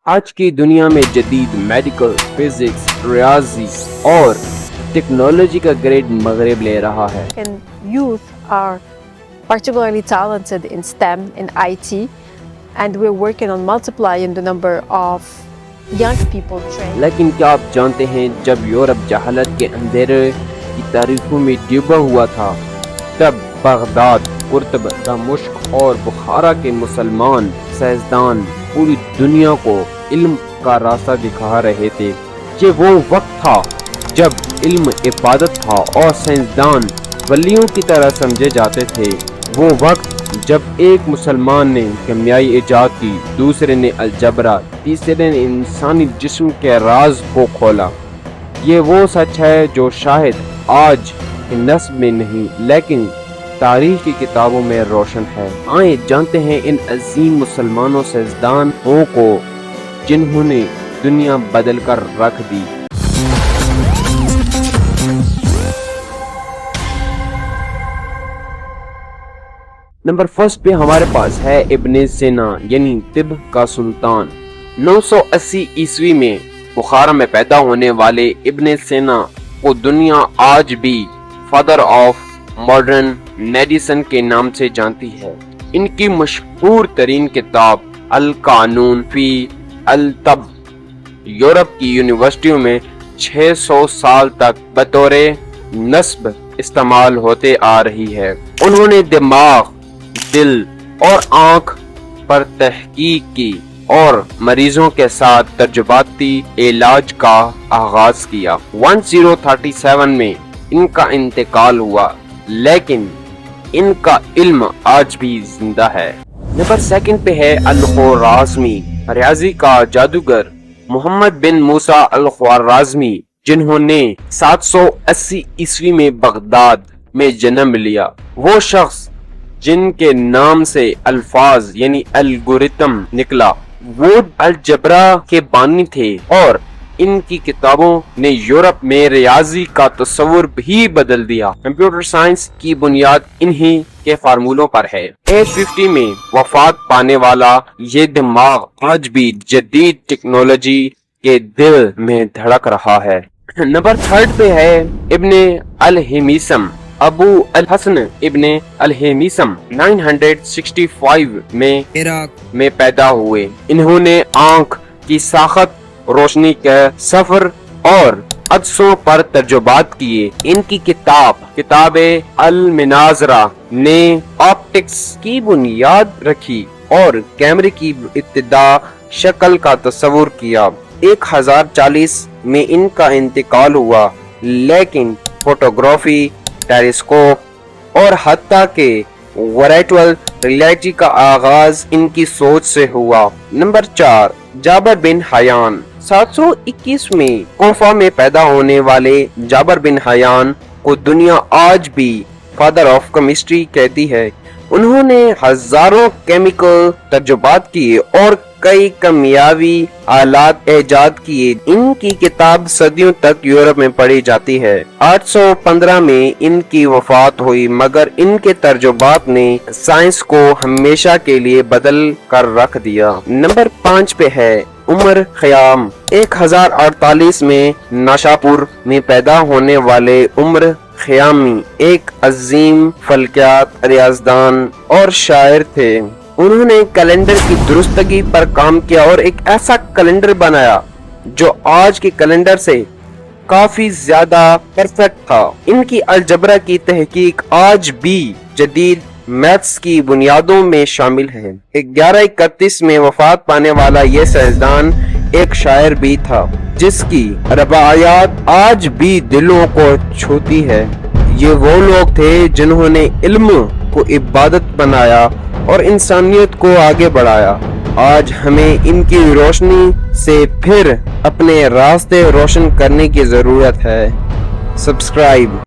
آج کی دنیا میں جدید میڈیکل، فزکس، ریاضی اور ٹیکنالوجی کا گریڈ مغرب لے رہا ہے۔ And youth are particularly talented in STEM, in IT, and we're working on multiplying the number of young people trained. لیکن کیا آپ جانتے ہیں جب یورپ جہالت کے اندھیرے کی تاریخوں میں ڈوبا ہوا تھا تب بغداد، قرطب، دمشق اور بخارا کے مسلمان سائنسدان پوری دنیا کو علم کا راستہ دکھا رہے تھے۔ یہ وہ وقت تھا جب علم عبادت تھا اور سائنسدان ولیوں کی طرح سمجھے جاتے تھے۔ وہ وقت جب ایک مسلمان نے کیمیائی ایجاد کی، دوسرے نے الجبرا، تیسرے نے انسانی جسم کے راز کو کھولا۔ یہ وہ سچ ہے جو شاید آج کے نسب میں نہیں لیکن تاریخ کی کتابوں میں روشن ہے۔ آئیں جانتے ہیں ان عظیم مسلمانوں سائنسدانوں کو جنہوں نے دنیا بدل کر رکھ دی۔ نمبر فرسٹ پہ ہمارے پاس ہے ابن سینا یعنی طب کا سلطان۔ 980 عیسوی میں بخارا میں پیدا ہونے والے ابن سینا کو دنیا آج بھی فادر آف ماڈرن میڈیسن کے نام سے جانتی ہے۔ ان کی مشہور ترین کتاب القانون فی الطب یورپ کی یونیورسٹیوں میں 600 سال تک بطور نصب استعمال ہوتے آ رہی ہے۔ انہوں نے دماغ، دل اور آنکھ پر تحقیق کی اور مریضوں کے ساتھ تجرباتی علاج کا آغاز کیا۔ 1037 میں ان کا انتقال ہوا لیکن ان کا علم آج بھی زندہ ہے۔ نمبر سیکنڈ پہ ہے الخوارزمی، ریاضی کا جادوگر محمد بن موسیٰ الخوارزمی، جنہوں نے 780 عیسوی میں بغداد میں جنم لیا۔ وہ شخص جن کے نام سے الفاظ یعنی الگورتھم نکلا، وہ الجبرا کے بانی تھے اور ان کی کتابوں نے یورپ میں ریاضی کا تصور بھی بدل دیا۔ کمپیوٹر سائنس کی بنیاد انہی کے فارمولوں پر ہے۔ 850 میں وفات پانے والا یہ دماغ آج بھی جدید ٹیکنالوجی کے دل میں دھڑک رہا ہے۔ نمبر تھرڈ پہ ہے ابن الہمیسم، ابو الحسن ابن الہمیسم 965 میں عراق میں پیدا ہوئے۔ انہوں نے آنکھ کی ساخت، روشنی کے سفر اور عدسوں پر تجربات کیے۔ ان کی کتاب المناظرہ نے آپٹکس کی بنیاد رکھی اور کیمرے کی ابتدا شکل کا تصور کیا۔ 1040 میں ان کا انتقال ہوا لیکن فوٹوگرافی، ٹیلیسکوپ اور حتیٰ کہ ورچوئل ریئلٹی کا آغاز ان کی سوچ سے ہوا۔ نمبر 4 جابر بن حیان، 721 میں کوفہ میں پیدا ہونے والے جابر بن حیان کو دنیا آج بھی فادر آف کیمسٹری کہتی ہے۔ انہوں نے ہزاروں کیمیکل تجربات کیے اور کئی کیمیاوی آلات ایجاد کیے۔ ان کی کتاب صدیوں تک یورپ میں پڑھی جاتی ہے۔ 815 میں ان کی وفات ہوئی مگر ان کے تجربات نے سائنس کو ہمیشہ کے لیے بدل کر رکھ دیا۔ نمبر 5 پہ ہے عمر خیام، 1048 میں ناشاپور میں پیدا ہونے والے عمر خیامی ایک عظیم فلکیات، ریاضیدان اور شاعر تھے۔ انہوں نے کیلنڈر کی درستگی پر کام کیا اور ایک ایسا کیلنڈر بنایا جو آج کے کیلنڈر سے کافی زیادہ پرفیکٹ تھا۔ ان کی الجبرا کی تحقیق آج بھی جدید میتھس کی بنیادوں میں شامل ہے۔ 1131 میں وفات پانے والا یہ سائنسدان ایک شاعر بھی تھا جس کی رباعیات آج بھی دلوں کو چھوتی ہے۔ یہ وہ لوگ تھے جنہوں نے علم کو عبادت بنایا اور انسانیت کو آگے بڑھایا۔ آج ہمیں ان کی روشنی سے پھر اپنے راستے روشن کرنے کی ضرورت ہے۔ سبسکرائب